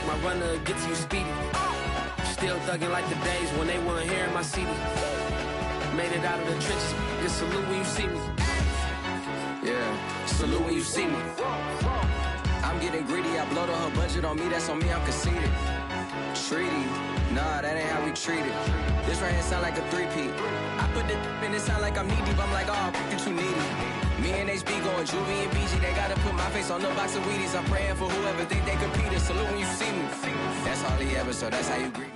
My runner gets you speedy. Still thugging like the days when they weren't here in my city. Made it out of the trenches. Just salute when you see me. Yeah, salute when you see me. I'm getting greedy. I blow the whole budget on me. That's on me. I'm conceited. Treaty. Nah, that ain't how we treat it. This right here sound like a three-peat. I put the in it sound like I'm knee deep. I'm like, oh, you too needy. Me and HB going Juvie and BG. They gotta put my face on no box of Wheaties. I'm praying for whoever think they competed. Salute when you see me. That's all he ever, so that's how you greet me.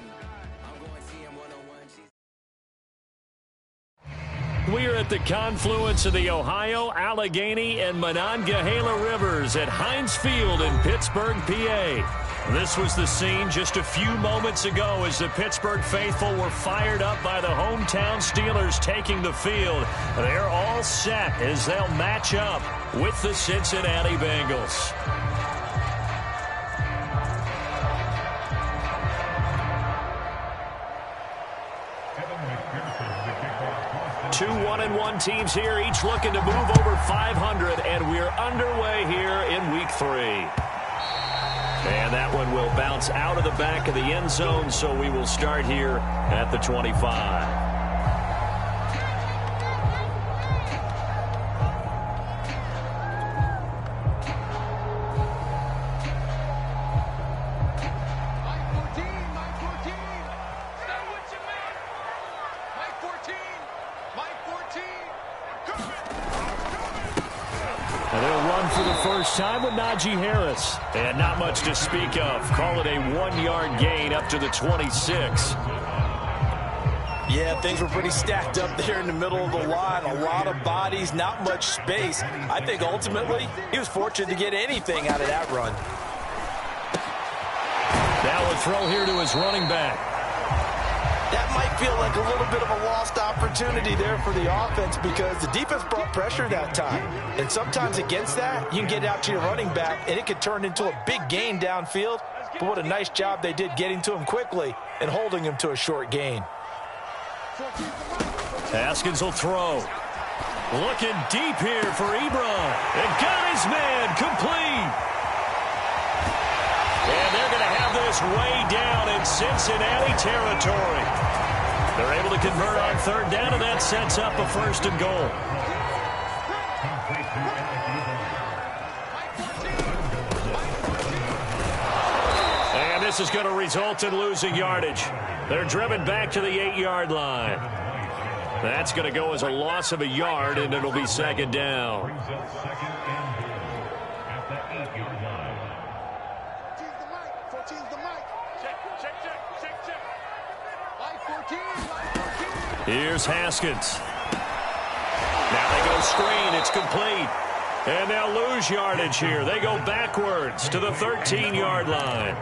We are at the confluence of the Ohio, Allegheny, and Monongahela Rivers at Heinz Field in Pittsburgh, PA. This was the scene just a few moments ago as the Pittsburgh faithful were fired up by the hometown Steelers taking the field. They're all set as they'll match up with the Cincinnati Bengals. 2 1-1 teams here, each looking to move over 500, and we're underway here in week 3. And that one will bounce out of the back of the end zone, so we will start here at the 25. Time with Najee Harris, and not much to speak of. Call it a 1-yard gain up to the 26. Yeah, things were pretty stacked up there in the middle of the line. A lot of bodies, not much space. I think ultimately he was fortunate to get anything out of that run. Now a throw here to his running back. That might feel like a little bit of a lost opportunity there for the offense because the defense brought pressure that time. And sometimes against that, you can get out to your running back, and it could turn into a big gain downfield. But what a nice job they did getting to him quickly and holding him to a short gain. Haskins will throw. Looking deep here for Ebron. And got his man complete. And they're going to have this way down in Cincinnati territory. They're able to convert on 3rd down, and that sets up a 1st and goal. And this is going to result in losing yardage. They're driven back to the 8-yard line. That's going to go as a loss of a yard, and it'll be 2nd down. Here's Haskins. Now they go screen. It's complete. And they'll lose yardage here. They go backwards to the 13-yard line.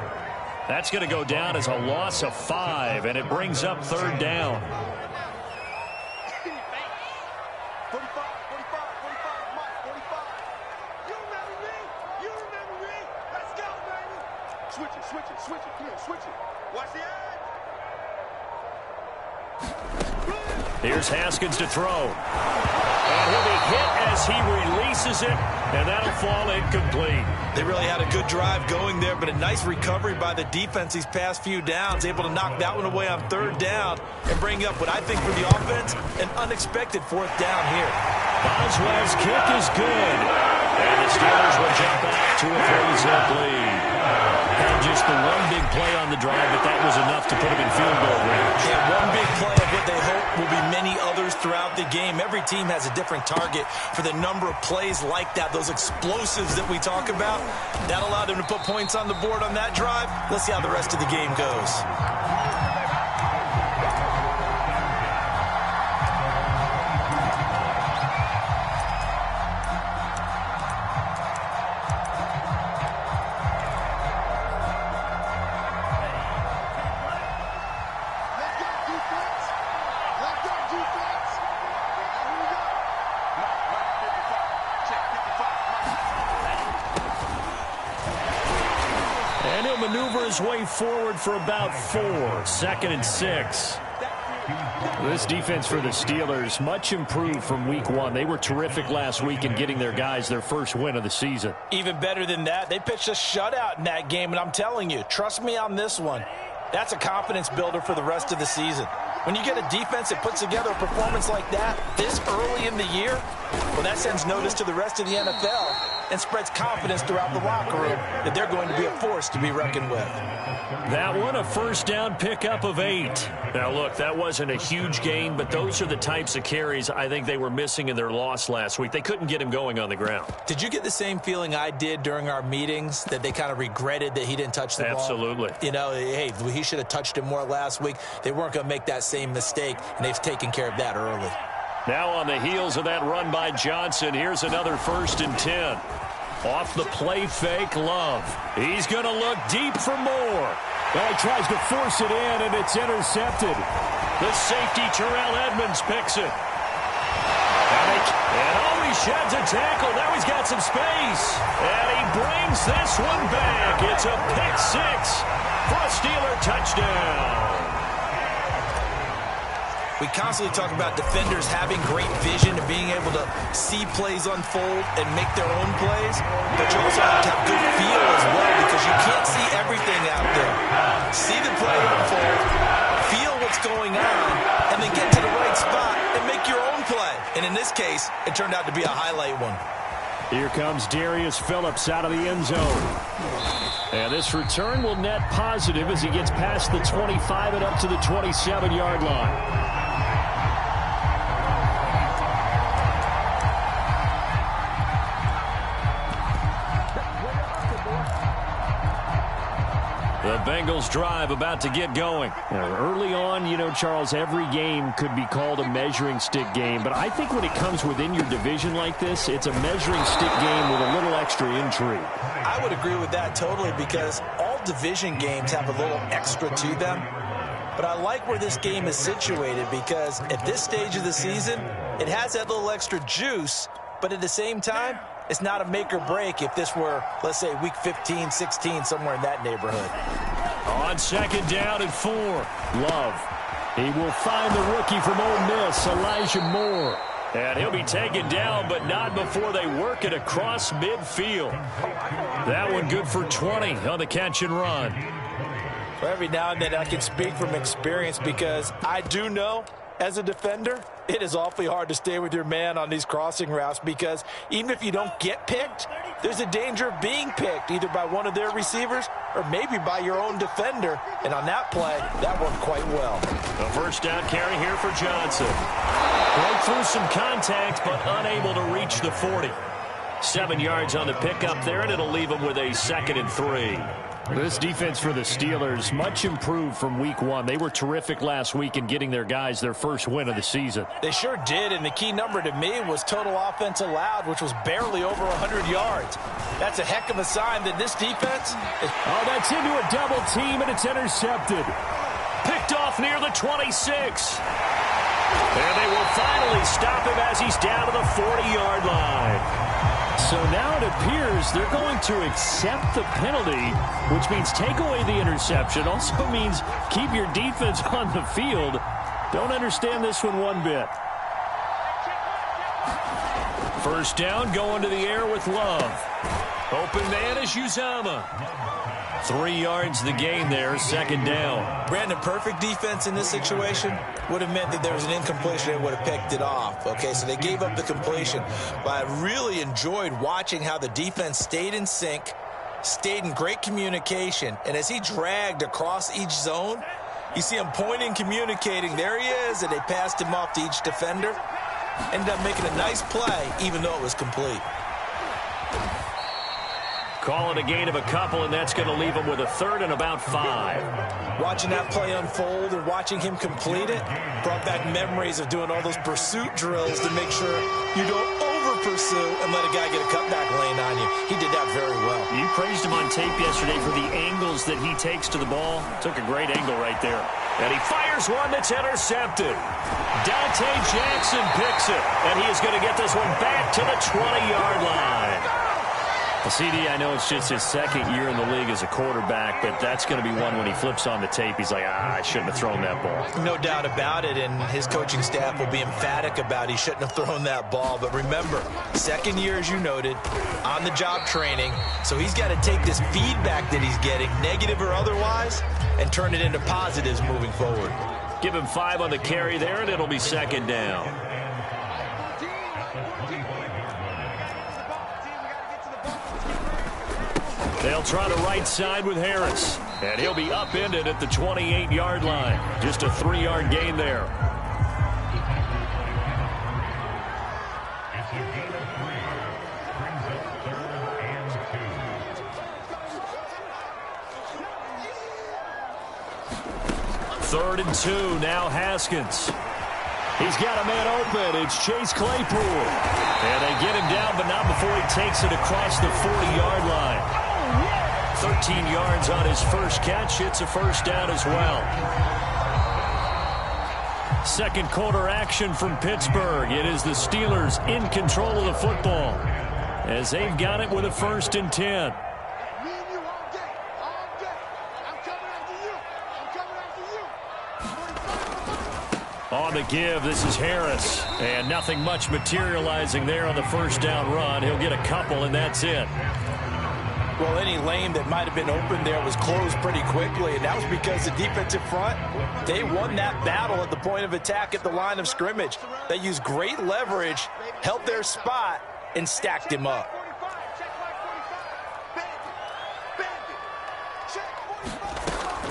That's going to go down as a loss of 5, and it brings up 3rd down. Here's Haskins to throw. And he'll be hit as he releases it, and that'll fall incomplete. They really had a good drive going there, but a nice recovery by the defense these past few downs, able to knock that one away on 3rd down and bring up what I think for the offense, an unexpected 4th down here. Boswell's kick is good, and the Steelers will jump back to a 3-zip lead. Had just the one big play on the drive, but that was enough to put them in field goal range. Yeah, one big play of what they hope will be many others throughout the game. Every team has a different target for the number of plays like that, those explosives that we talk about. That allowed them to put points on the board on that drive. Let's see how the rest of the game goes. Maneuver his way forward for about 4. 2nd and 6. This defense for the Steelers, much improved from week one. They were terrific last week in getting their guys their first win of the season. Even better than that, they pitched a shutout in that game, and I'm telling you, trust me on this one, that's a confidence builder for the rest of the season. When you get a defense that puts together a performance like that this early in the year, well, that sends notice to the rest of the NFL and spreads confidence throughout the locker room that they're going to be a force to be reckoned with. That one, a first down pickup of 8. Now, look, that wasn't a huge gain, but those are the types of carries I think they were missing in their loss last week. They couldn't get him going on the ground. Did you get the same feeling I did during our meetings, that they kind of regretted that he didn't touch the ball? Absolutely. You know, hey, he should have touched him more last week. They weren't going to make that same mistake, and they've taken care of that early. Now on the heels of that run by Johnson, here's another 1st and 10. Off the play fake, Love. He's going to look deep for more. Well, he tries to force it in, and it's intercepted. The safety, Terrell Edmonds, picks it. And he sheds a tackle. Now he's got some space. And he brings this one back. It's a pick 6 for a Steeler touchdown. We constantly talk about defenders having great vision and being able to see plays unfold and make their own plays, but you also have to have good feel as well, because you can't see everything out there. See the play unfold, feel what's going on, and then get to the right spot and make your own play. And in this case, it turned out to be a highlight one. Here comes Darius Phillips out of the end zone. And this return will net positive as he gets past the 25 and up to the 27-yard line. The Bengals drive about to get going. Now, early on, you know, Charles, every game could be called a measuring stick game. But I think when it comes within your division like this, it's a measuring stick game with a little extra intrigue. I would agree with that totally, because all division games have a little extra to them. But I like where this game is situated, because at this stage of the season, it has that little extra juice. But at the same time, it's not a make or break if this were, let's say, week 15, 16, somewhere in that neighborhood. On 2nd down and 4, Love. He will find the rookie from Ole Miss, Elijah Moore. And he'll be taken down, but not before they work it across midfield. That one good for 20 on the catch and run. Well, every now and then I can speak from experience, because I do know, as a defender, it is awfully hard to stay with your man on these crossing routes, because even if you don't get picked, there's a danger of being picked either by one of their receivers or maybe by your own defender. And on that play, that worked quite well. The first down carry here for Johnson. Broke through some contact, but unable to reach the 40. 7 yards on the pickup there, and it'll leave him with a 2nd and 3. This defense for the Steelers, much improved from week one. They were terrific last week in getting their guys their first win of the season. They sure did, and the key number to me was total offense allowed, which was barely over 100 yards. That's a heck of a sign that this defense is... Oh, that's into a double team, and it's intercepted. Picked off near the 26. And they will finally stop him as he's down to the 40-yard line. So now it appears they're going to accept the penalty, which means take away the interception. Also means keep your defense on the field. Don't understand this one bit. First down, going to the air with Love. Open man is Uzama. 3 yards the gain there, 2nd down. Brandon, perfect defense in this situation would have meant that there was an incompletion and would have picked it off. Okay, so they gave up the completion. But I really enjoyed watching how the defense stayed in sync, stayed in great communication, and as he dragged across each zone, you see him pointing, communicating. There he is, and they passed him off to each defender. Ended up making a nice play, even though it was complete. Call it a gain of a couple, and that's going to leave him with a 3rd and about 5. Watching that play unfold and watching him complete it brought back memories of doing all those pursuit drills to make sure you don't over-pursue and let a guy get a cutback lane on you. He did that very well. You praised him on tape yesterday for the angles that he takes to the ball. Took a great angle right there. And he fires one that's intercepted. Dante Jackson picks it, and he is going to get this one back to the 20-yard line. Well, CD, I know it's just his second year in the league as a quarterback, but that's going to be one when he flips on the tape, he's like, I shouldn't have thrown that ball. No doubt about it, and his coaching staff will be emphatic about he shouldn't have thrown that ball. But remember, second year, as you noted, on-the-job training, so he's got to take this feedback that he's getting, negative or otherwise, and turn it into positives moving forward. Give him 5 on the carry there, and it'll be second down. They'll try the right side with Harris. And he'll be upended at the 28-yard line. Just a 3-yard gain there. Third and 2, now Haskins. He's got a man open. It's Chase Claypool. And they get him down, but not before he takes it across the 40-yard line. 13 yards on his first catch. It's a first down as well. Second quarter action from Pittsburgh. It is the Steelers in control of the football as they've got it with a 1st and 10. On the give, this is Harris. And nothing much materializing there on the first down run. He'll get a couple, and that's it. Well, any lane that might have been open there was closed pretty quickly, and that was because the defensive front, they won that battle at the point of attack at the line of scrimmage. They used great leverage, held their spot, and stacked him up.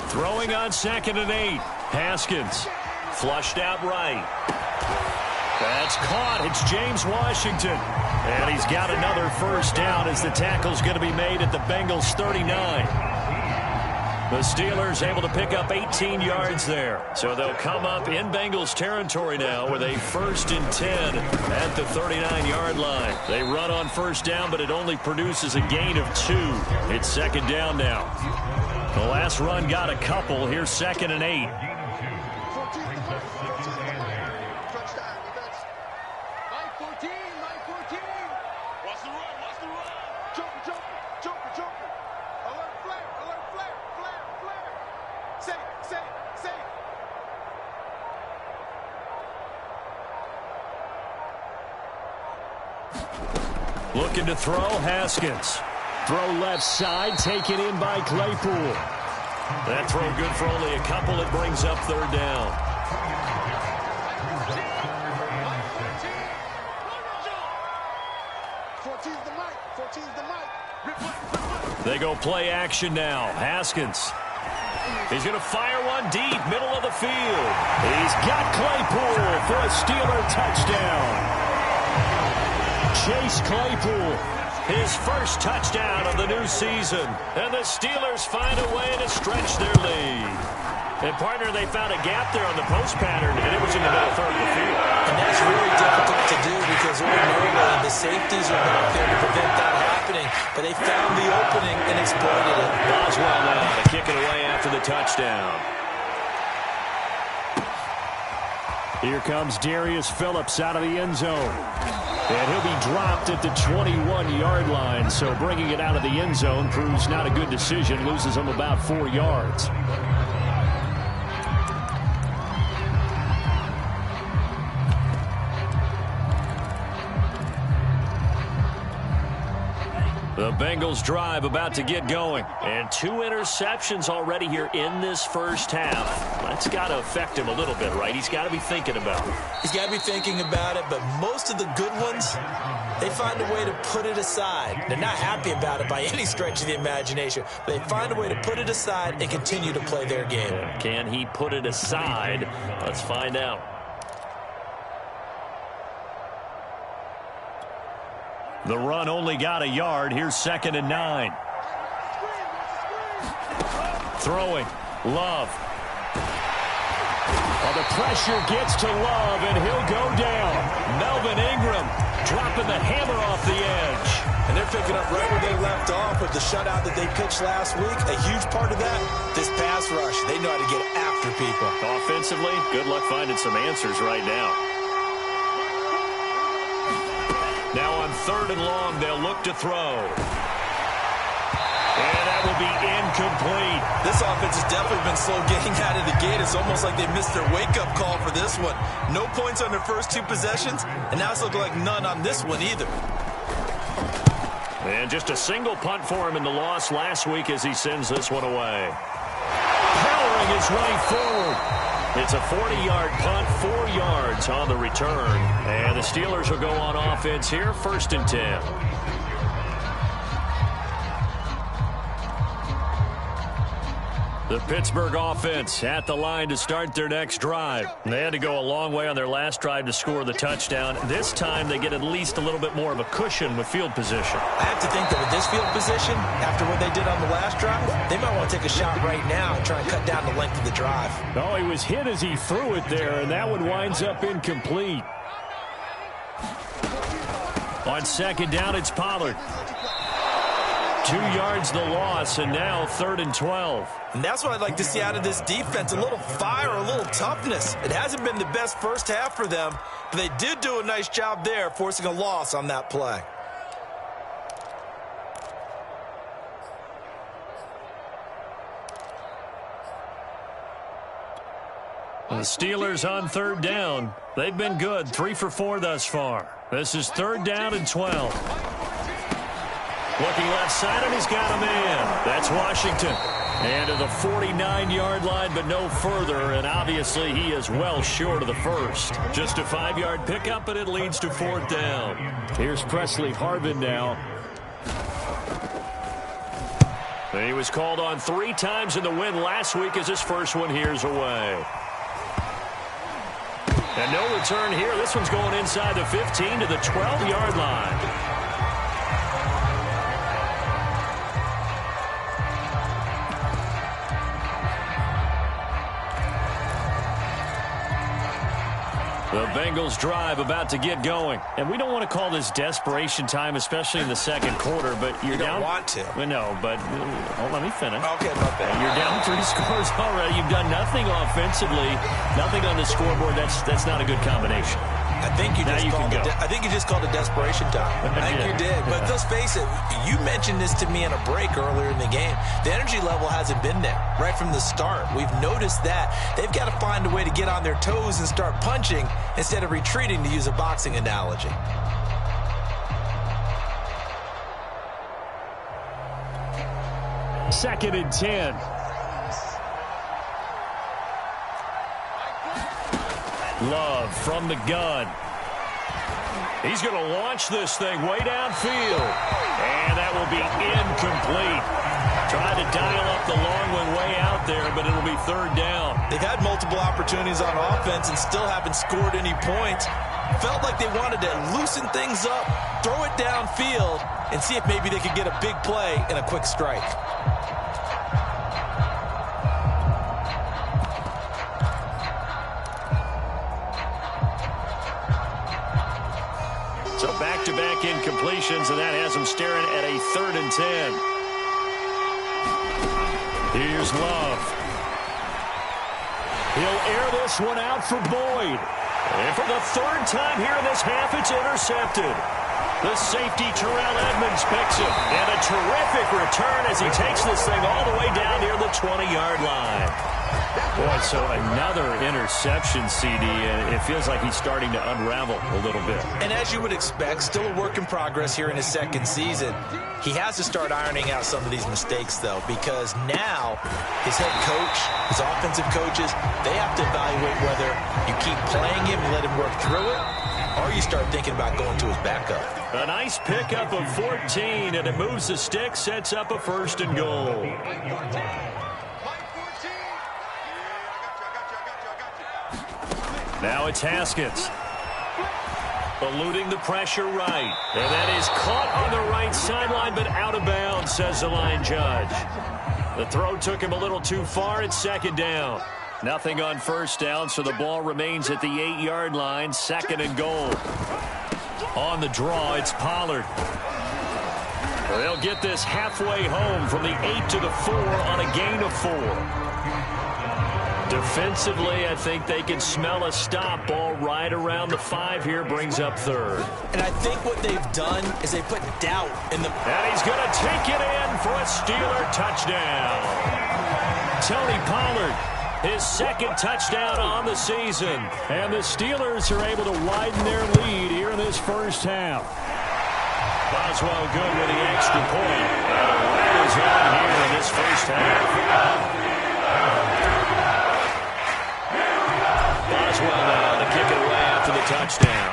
Throwing on 2nd and 8. Haskins. Flushed out right. That's caught. It's James Washington. And he's got another first down as the tackle's going to be made at the Bengals 39. The Steelers able to pick up 18 yards there. So they'll come up in Bengals territory now with a 1st and 10 at the 39-yard line. They run on first down, but it only produces a gain of 2. It's second down now. The last run got a couple. Here's 2nd and 8. Looking to throw, Haskins. Throw left side, taken in by Claypool. That throw good for only a couple. It brings up 3rd down. They go play action now. Haskins. He's going to fire one deep, middle of the field. He's got Claypool for a Steeler touchdown. Chase Claypool, his first touchdown of the new season. And the Steelers find a way to stretch their lead. And, partner, they found a gap there on the post pattern, and it was in the middle third of the field. And that's really difficult to do because ordinarily the safeties are back there to prevent that happening. But they found the opening and exploited it. Boswell now to kick it away after the touchdown. Here comes Darius Phillips out of the end zone. And he'll be dropped at the 21-yard line. So bringing it out of the end zone proves not a good decision. Loses him about 4 yards. The Bengals drive about to get going. And 2 interceptions already here in this first half. That's got to affect him a little bit, right? He's got to be thinking about it. He's got to be thinking about it, but most of the good ones, they find a way to put it aside. They're not happy about it by any stretch of the imagination. But they find a way to put it aside and continue to play their game. Can he put it aside? Let's find out. The run only got a yard. Here's 2nd and 9. Throwing. Love. Well, the pressure gets to Love, and he'll go down. Melvin Ingram dropping the hammer off the edge. And they're picking up right where they left off with the shutout that they pitched last week. A huge part of that, this pass rush. They know how to get after people. Offensively, good luck finding some answers right now. Now on 3rd and long, they'll look to throw. offense has definitely been slow getting out of the gate. It's almost like they missed their wake-up call for this one. No points on their first 2 possessions, and now it's looking like none on this one either. And just a single punt for him in the loss last week as he sends this one away. Powering his way forward. It's a 40-yard punt, 4 yards on the return. And the Steelers will go on offense here, 1st and 10. The Pittsburgh offense at the line to start their next drive. They had to go a long way on their last drive to score the touchdown. This time they get at least a little bit more of a cushion with field position. I have to think that with this field position, after what they did on the last drive, they might want to take a shot right now and try and cut down the length of the drive. Oh, he was hit as he threw it there, and that one winds up incomplete. On 2nd down, it's Pollard. 2 yards the loss, and now 3rd and 12. And that's what I'd like to see out of this defense, a little fire, a little toughness. It hasn't been the best first half for them, but they did do a nice job there, forcing a loss on that play. The Steelers on 3rd down. They've been good, 3 for 4 thus far. This is 3rd down and 12. Looking left side, and he's got a man. That's Washington. And to the 49-yard line, but no further. And obviously, he is well short of the first. Just a 5-yard pickup, and it leads to 4th down. Here's Presley Harvin now. And he was called on 3 times in the win last week as his first one here's away. And no return here. This one's going inside the 15 to the 12-yard line. The Bengals drive about to get going. And we don't want to call this desperation time, especially in the 2nd quarter, but you're down. You don't want to. Well, no, but let me finish. Okay, my bad. You're down 3 scores already. You've done nothing offensively, nothing on the scoreboard. That's not a good combination. I think you just called it desperation time. I think you did. But let's face it, you mentioned this to me in a break earlier in the game. The energy level hasn't been there right from the start. We've noticed that. They've got to find a way to get on their toes and start punching instead of retreating, to use a boxing analogy. Second and 10. Love from the gun. He's going to launch this thing way downfield. And that will be incomplete. Tried to dial up the long one way out there, but it'll be 3rd down. They've had multiple opportunities on offense and still haven't scored any points. Felt like they wanted to loosen things up, throw it downfield, and see if maybe they could get a big play and a quick strike. So back-to-back incompletions, and that has them staring at a 3rd and 10. Here's Love. He'll air this one out for Boyd. And for the 3rd time here in this half, it's intercepted. The safety, Terrell Edmonds, picks him. And a terrific return as he takes this thing all the way down near the 20-yard line. Boy, so another interception, CD, and it feels like he's starting to unravel a little bit. And as you would expect, still a work in progress here in his 2nd season. He has to start ironing out some of these mistakes, though, because now his head coach, his offensive coaches, they have to evaluate whether you keep playing him and let him work through it, or you start thinking about going to his backup. A nice pickup of 14, and it moves the stick, sets up a 1st and goal. Now it's Haskins. Eluding the pressure right. And that is caught on the right sideline, but out of bounds, says the line judge. The throw took him a little too far. It's 2nd down. Nothing on 1st down, so the ball remains at the 8-yard line. 2nd and goal. On the draw, it's Pollard. They'll get this halfway home from the 8 to the 4 on a gain of 4. Defensively, I think they can smell a stop. Ball right around the 5 here, brings up 3rd. And I think what they've done is they put doubt in the... And he's going to take it in for a Steeler touchdown. Tony Pollard, his second touchdown on the season. And the Steelers are able to widen their lead here in this first half. Boswell good with the extra point. That is on here in this first half. Boswell now to kick it away after the touchdown.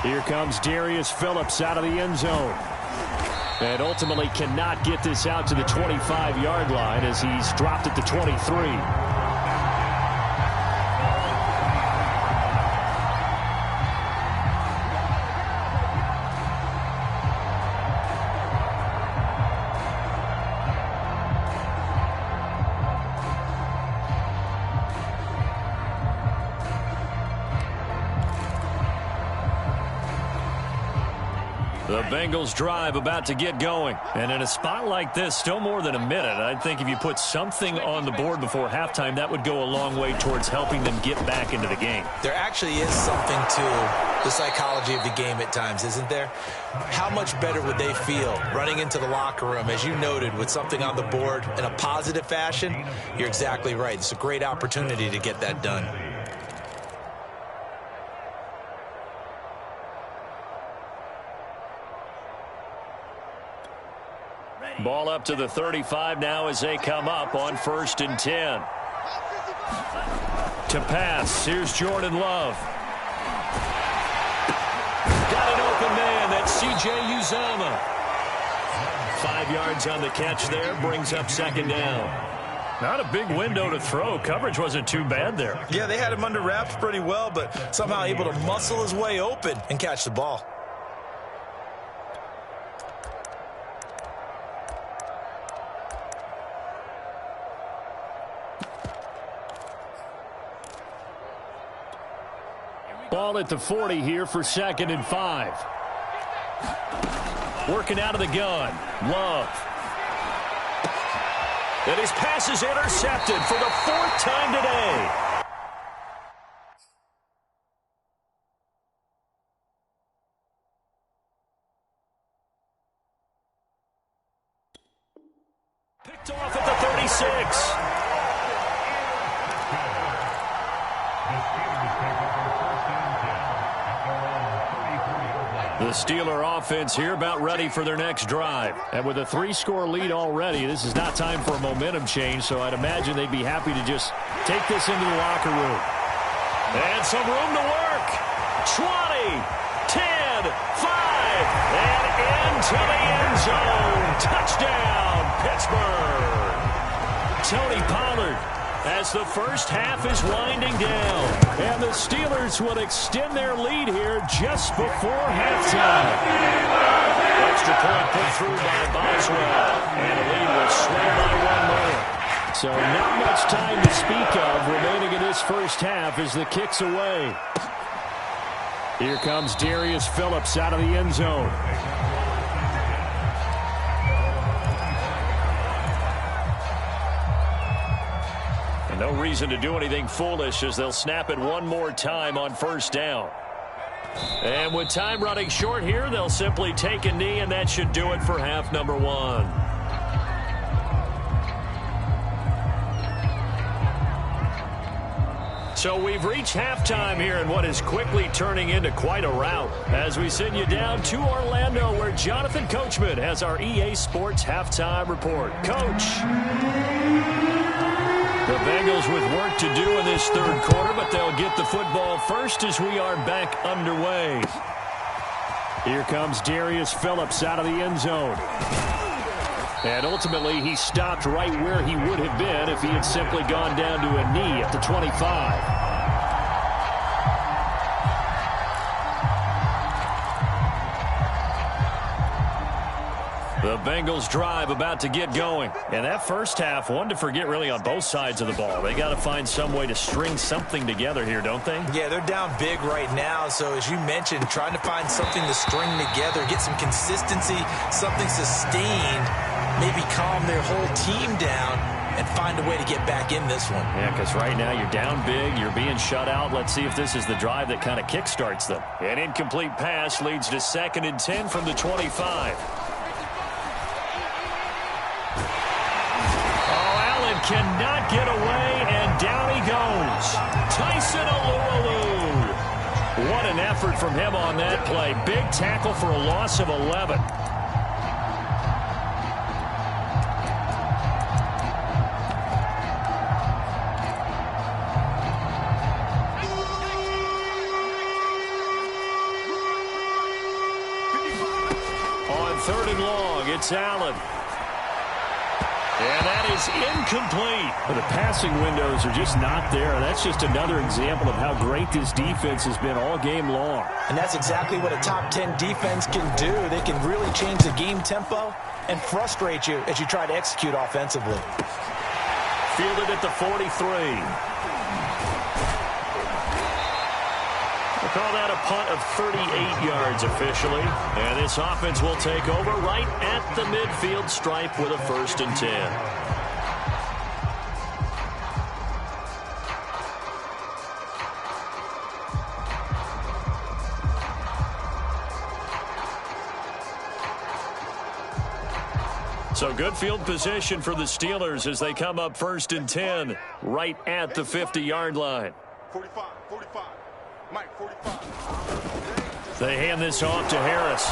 Here comes Darius Phillips out of the end zone. And ultimately cannot get this out to the 25-yard line as he's dropped at the 23. The Bengals drive about to get going. And in a spot like this, still more than a minute, I think if you put something on the board before halftime, that would go a long way towards helping them get back into the game. There actually is something to the psychology of the game at times, isn't there? How much better would they feel running into the locker room, as you noted, with something on the board in a positive fashion? You're exactly right. It's a great opportunity to get that done. Ball up to the 35 now as they come up on 1st and 10. To pass, here's Jordan Love. Got an open man, that's C.J. Uzomah. 5 yards on the catch there, brings up 2nd down. Not a big window to throw. Coverage wasn't too bad there. Yeah, they had him under wraps pretty well, but somehow able to muscle his way open and catch the ball. Ball at the 40 here for 2nd and 5. Working out of the gun. Love. And his pass is intercepted for the 4th time today. Picked off at the 36. The Steeler offense here about ready for their next drive. And with a 3-score lead already, this is not time for a momentum change, so I'd imagine they'd be happy to just take this into the locker room. And some room to work. 20, 10, 5, and into the end zone. Touchdown, Pittsburgh. Tony Pollard, as the first half is winding down. And the Steelers will extend their lead here just before halftime. Extra point put through by Boswell. And the lead will swing by 1 more. So not much time to speak of remaining in this first half as the kick's away. Here comes Darius Phillips out of the end zone. No reason to do anything foolish as they'll snap it one more time on 1st down. And with time running short here, they'll simply take a knee, and that should do it for half number 1. So we've reached halftime here in what is quickly turning into quite a rout as we send you down to Orlando where Jonathan Coachman has our EA Sports halftime report. Coach. The Bengals with work to do in this 3rd quarter, but they'll get the football first as we are back underway. Here comes Darius Phillips out of the end zone. And ultimately, he stopped right where he would have been if he had simply gone down to a knee at the 25. The Bengals drive about to get going. And that first half, one to forget really on both sides of the ball. They got to find some way to string something together here, don't they? Yeah, they're down big right now. So as you mentioned, trying to find something to string together, get some consistency, something sustained, maybe calm their whole team down and find a way to get back in this one. Yeah, because right now you're down big, you're being shut out. Let's see if this is the drive that kind of kickstarts them. An incomplete pass leads to 2nd and 10 from the 25. cannot get away, and down he goes. Tyson Alualu. What an effort from him on that play. Big tackle for a loss of 11. On 3rd and long, it's Allen. And that is incomplete. But the passing windows are just not there. That's just another example of how great this defense has been all game long. And that's exactly what a top 10 defense can do. They can really change the game tempo and frustrate you as you try to execute offensively. Fielded at the 43. We'll call that a punt of 38 yards officially. And this offense will take over right at the midfield stripe with a 1st and 10. So good field position for the Steelers as they come up 1st and 10 right at the 50-yard line. 45. Mike, 45. They hand this off to Harris.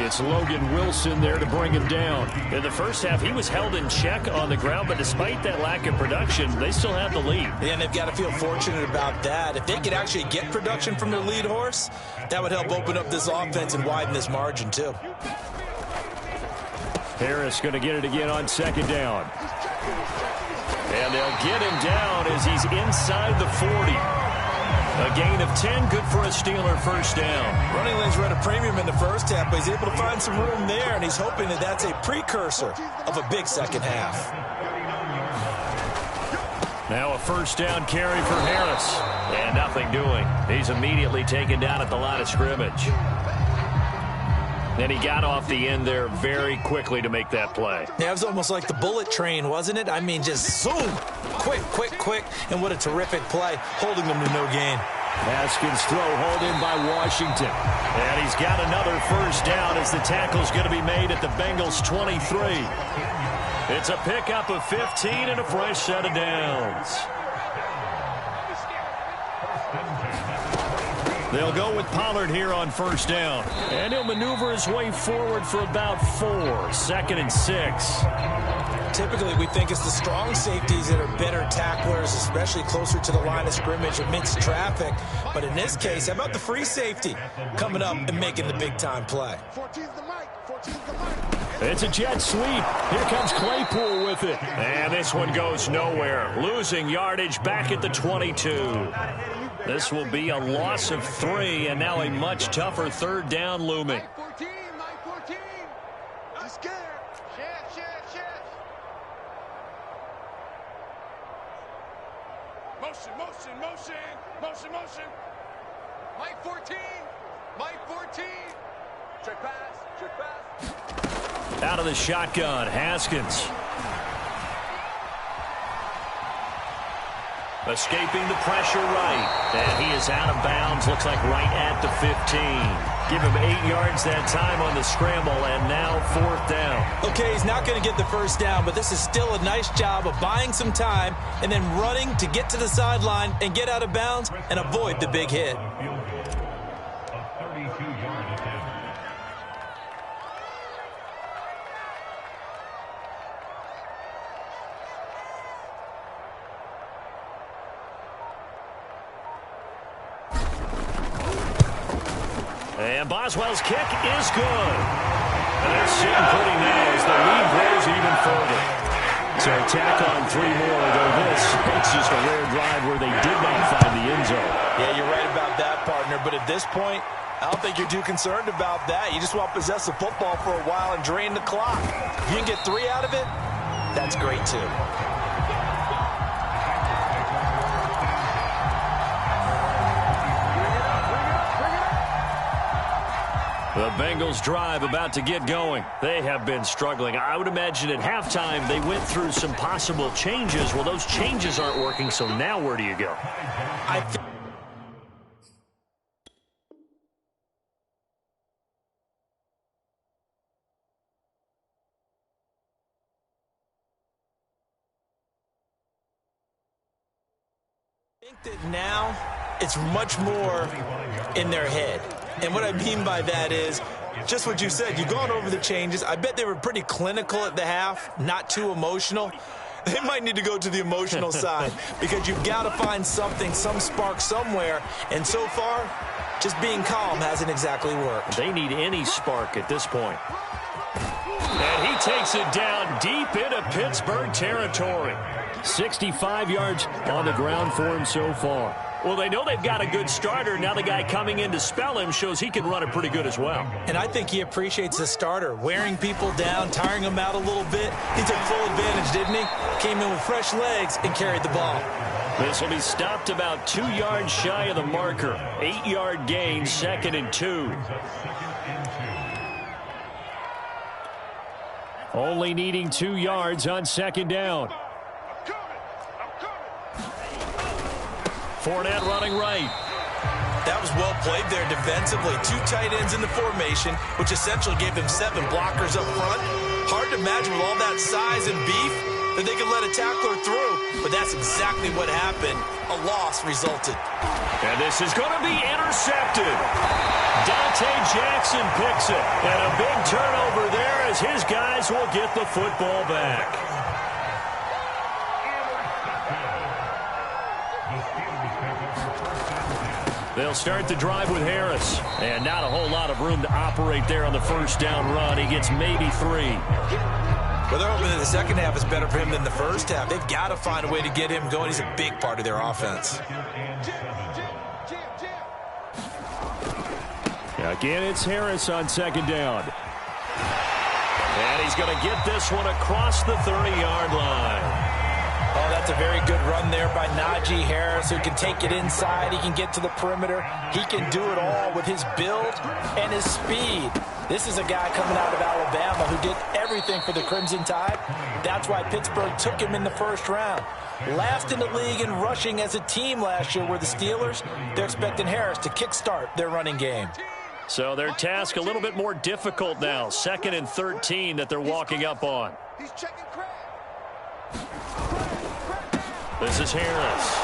It's Logan Wilson there to bring him down. In the first half, he was held in check on the ground, but despite that lack of production, they still have the lead. And they've got to feel fortunate about that. If they could actually get production from their lead horse, that would help open up this offense and widen this margin too. Harris going to get it again on 2nd down. And they'll get him down as he's inside the 40. A gain of 10, good for a Steeler 1st down. Running lanes were at a premium in the first half, but he's able to find some room there, and he's hoping that that's a precursor of a big second half. Now a 1st down carry for Harris. And nothing doing. He's immediately taken down at the line of scrimmage. And he got off the end there very quickly to make that play. Yeah, it was almost like the bullet train, wasn't it? I mean, just zoom. Quick. And what a terrific play, holding them to no gain. Haskins' throw hauled in by Washington. And he's got another 1st down as the tackle's going to be made at the Bengals' 23. It's a pickup of 15 and a fresh set of downs. They'll go with Pollard here on 1st down. And he'll maneuver his way forward for about 4. 2nd and 6. Typically, we think it's the strong safeties that are better tacklers, especially closer to the line of scrimmage amidst traffic. But in this case, how about the free safety coming up and making the big-time play? 14's the mic. It's a jet sweep. Here comes Claypool with it. And this one goes nowhere. Losing yardage back at the 22. This will be a loss of 3, and now a much tougher 3rd down looming. Mike 14. I'm scared. Shift. Motion. Mike 14. Check pass. Out of the shotgun, Haskins. Escaping the pressure right. And he is out of bounds, looks like right at the 15. Give him 8 yards that time on the scramble, and now 4th down. Okay, he's not going to get the 1st down, but this is still a nice job of buying some time and then running to get to the sideline and get out of bounds and avoid the big hit. And Boswell's kick is good. And they're sitting pretty now as the lead grows even further. So tack on 3 more, though this it's just a rare drive where they did not find the end zone. Yeah, you're right about that, partner. But at this point, I don't think you're too concerned about that. You just want to possess the football for a while and drain the clock. If you can get 3 out of it, that's great too. The Bengals drive about to get going. They have been struggling. I would imagine at halftime they went through some possible changes. Well, those changes aren't working, so now where do you go? I think that now it's much more in their head. And what I mean by that is just what you said. You've gone over the changes. I bet they were pretty clinical at the half, not too emotional. They might need to go to the emotional side because you've got to find something, some spark somewhere. And so far, just being calm hasn't exactly worked. They need any spark at this point. And he takes it down deep into Pittsburgh territory. 65 yards on the ground for him so far. Well, they know they've got a good starter. Now the guy coming in to spell him shows he can run it pretty good as well. And I think he appreciates the starter, wearing people down, tiring them out a little bit. He took full advantage, didn't he? Came in with fresh legs and carried the ball. This will be stopped about 2 yards shy of the marker. 8-yard gain, 2nd and 2. Only needing 2 yards on 2nd down. Fournette running right. That was well played there defensively. 2 tight ends in the formation, which essentially gave them 7 blockers up front. Hard to imagine with all that size and beef that they could let a tackler through, but that's exactly what happened. A loss resulted. And this is going to be intercepted. Dante Jackson picks it, and a big turnover there as his guys will get the football back. They'll start the drive with Harris. And not a whole lot of room to operate there on the first down run. He gets maybe 3. Well, they're hoping that the second half is better for him than the first half. They've got to find a way to get him going. He's a big part of their offense. Again, it's Harris on 2nd down. And he's going to get this one across the 30-yard line. Oh, that's a very good run there by Najee Harris, who can take it inside. He can get to the perimeter. He can do it all with his build and his speed. This is a guy coming out of Alabama who did everything for the Crimson Tide. That's why Pittsburgh took him in the first round. Last in the league in rushing as a team last year were the Steelers. They're expecting Harris to kickstart their running game. So their task a little bit more difficult now. 2nd and 13 that they're walking up on. He's checking Craig. This is Harris.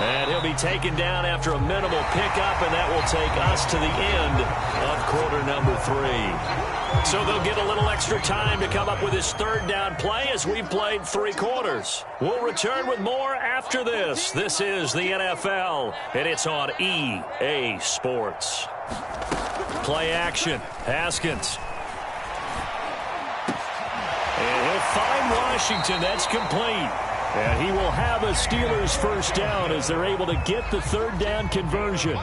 And he'll be taken down after a minimal pickup, and that will take us to the end of quarter number 3. So they'll get a little extra time to come up with his 3rd down play as we've played 3 quarters. We'll return with more after this. This is the NFL, and it's on EA Sports. Play action. Haskins. And he'll find Washington. That's complete. And he will have a Steelers first down as they're able to get the 3rd down conversion.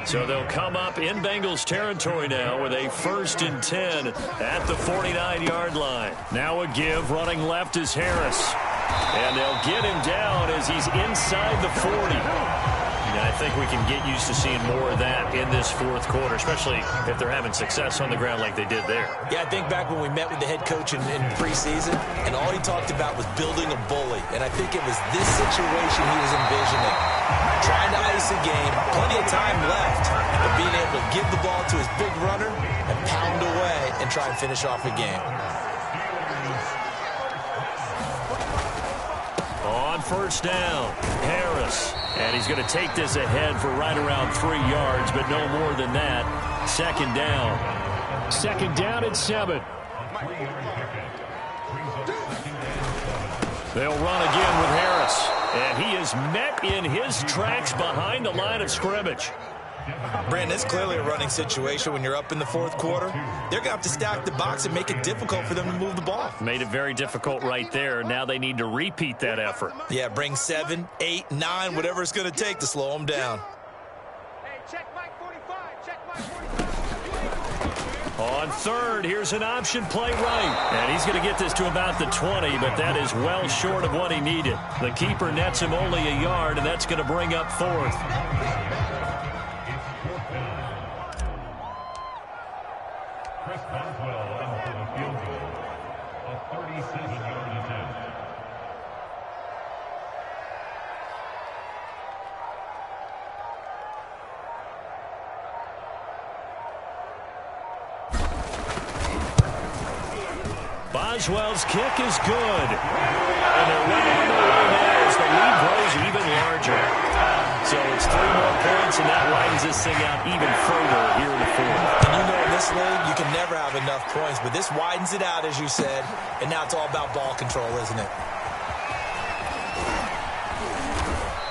So they'll come up in Bengals territory now with a 1st and 10 at the 49-yard line. Now a give. Running left is Harris. And they'll get him down as he's inside the 40. And I think we can get used to seeing more of that in this 4th quarter, especially if they're having success on the ground like they did there. Yeah, I think back when we met with the head coach in preseason, and all he talked about was building a bully. And I think it was this situation he was envisioning. Trying to ice a game, plenty of time left, but being able to give the ball to his big runner and pound away and try and finish off a game. On first down, Harris. And he's going to take this ahead for right around 3 yards, but no more than that. 2nd down. 2nd down at 7. They'll run again with Harris. And he is met in his tracks behind the line of scrimmage. Brandon, it's clearly a running situation when you're up in the 4th quarter. They're going to have to stack the box and make it difficult for them to move the ball. Made it very difficult right there. Now they need to repeat that effort. Yeah, bring 7, 8, 9, whatever it's going to take to slow them down. Hey, check Mike 45. Check Mike 45. On 3rd, here's an option play right. And he's going to get this to about the 20, but that is well short of what he needed. The keeper nets him only a yard, and that's going to bring up 4th. Boswell's kick is good. And they're right on the line now as as the lead grows even larger. So it's 3 more points, and that widens this thing out even further here in the fourth. And you know, in this league, you can never have enough points, but this widens it out, as you said, and now it's all about ball control, isn't it?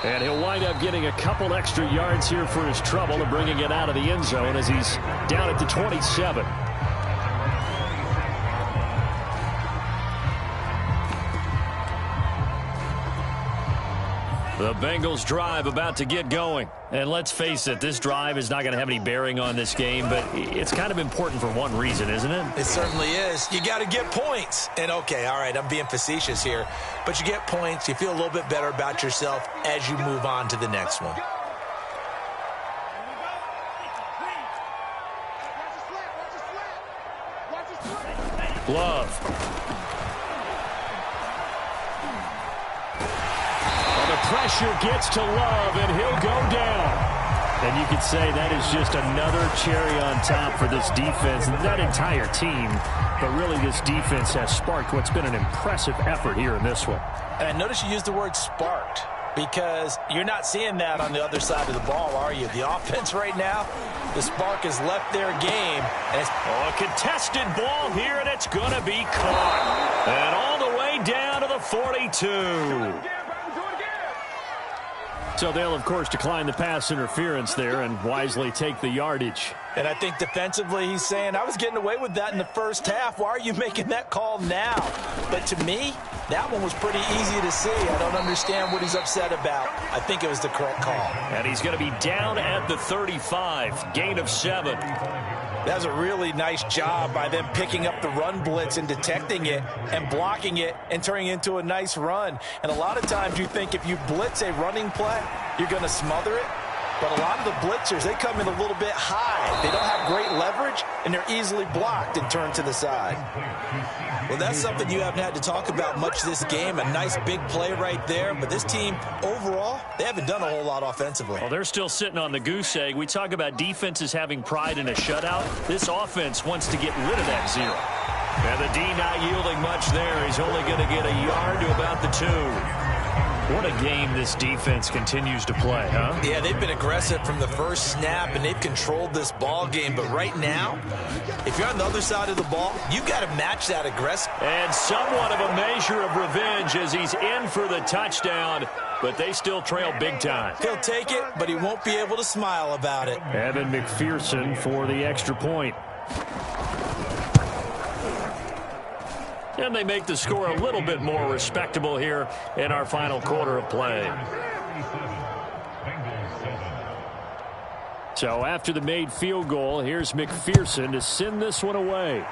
And he'll wind up getting a couple extra yards here for his trouble and bringing it out of the end zone as he's down at the 27. The Bengals drive about to get going. And let's face it, this drive is not going to have any bearing on this game, but it's kind of important for one reason, isn't it? It certainly is. You got to get points. And okay, all right, I'm being facetious here, but you get points, you feel a little bit better about yourself as you move on to the next one. Love. Pressure gets to Love, and he'll go down. And you could say that is just another cherry on top for this defense, that entire team. But really, this defense has sparked what's been an impressive effort here in this one. And notice you used the word sparked, because you're not seeing that on the other side of the ball, are you? The offense right now, the spark has left their game. And a contested ball here, and it's going to be caught. And all the way down to the 42. So they'll, of course, decline the pass interference there and wisely take the yardage. And I think defensively he's saying, I was getting away with that in the first half. Why are you making that call now? But to me, that one was pretty easy to see. I don't understand what he's upset about. I think it was the correct call. And he's going to be down at the 35, gain of 7. That was a really nice job by them picking up the run blitz and detecting it and blocking it and turning it into a nice run. And a lot of times you think if you blitz a running play, you're going to smother it. But a lot of the blitzers, they come in a little bit high. They don't have great leverage, and they're easily blocked and turned to the side. Well, that's something you haven't had to talk about much this game. A nice big play right there. But this team, overall, they haven't done a whole lot offensively. Well, they're still sitting on the goose egg. We talk about defenses having pride in a shutout. This offense wants to get rid of that 0. And the D not yielding much there. He's only going to get a yard to about the 2. What a game this defense continues to play, huh? Yeah, they've been aggressive from the first snap, and they've controlled this ball game. But right now, if you're on the other side of the ball, you've got to match that aggressive. And somewhat of a measure of revenge as he's in for the touchdown, but they still trail big time. He'll take it, but he won't be able to smile about it. Evan McPherson for the extra point. And they make the score a little bit more respectable here in our final quarter of play. So after the made field goal, here's McPherson to send this one away.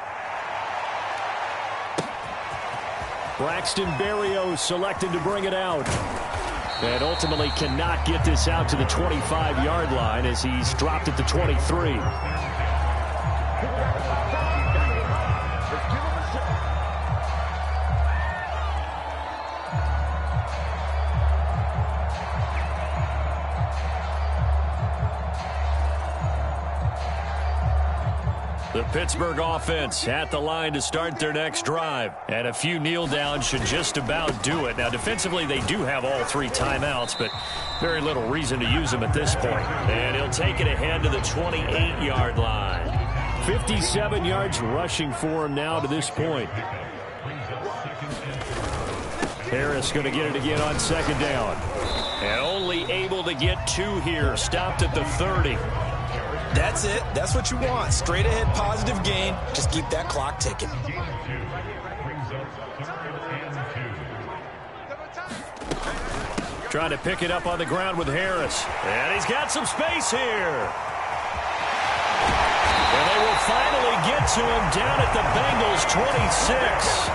Braxton Berrios selected to bring it out. And ultimately cannot get this out to the 25-yard line as he's dropped at the 23. The Pittsburgh offense at the line to start their next drive. And a few kneel downs should just about do it. Now, defensively, they do have all 3 timeouts, but very little reason to use them at this point. And he'll take it ahead to the 28-yard line. 57 yards rushing for him now to this point. Harris going to get it again on second down. And only able to get 2 here. Stopped at the 30. That's it. That's what you want. Straight ahead positive gain. Just keep that clock ticking. Trying to pick it up on the ground with Harris. And he's got some space here. And they will finally get to him down at the Bengals 26.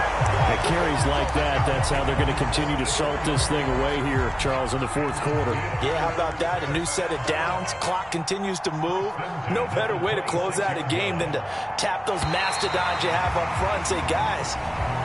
It carries like that. That's how they're going to continue to salt this thing away here, Charles, in the fourth quarter. Yeah, how about that? A new set of downs. Clock continues to move. No better way to close out a game than to tap those mastodons you have up front and say, guys,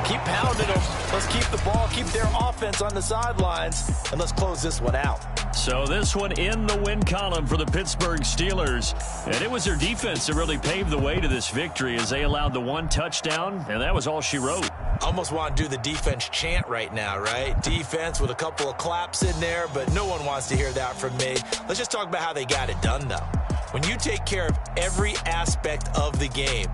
keep pounding them. Let's keep the ball, keep their offense on the sidelines, and let's close this one out. So this one in the win column for the Pittsburgh Steelers. And it was their defense that really paved the way to this victory. as they allowed the one touchdown, and that was all she wrote. Almost want to do the defense chant right now, right? Defense with a couple of claps in there, but no one wants to hear that from me. Let's just talk about how they got it done, though. When you take care of every aspect of the game,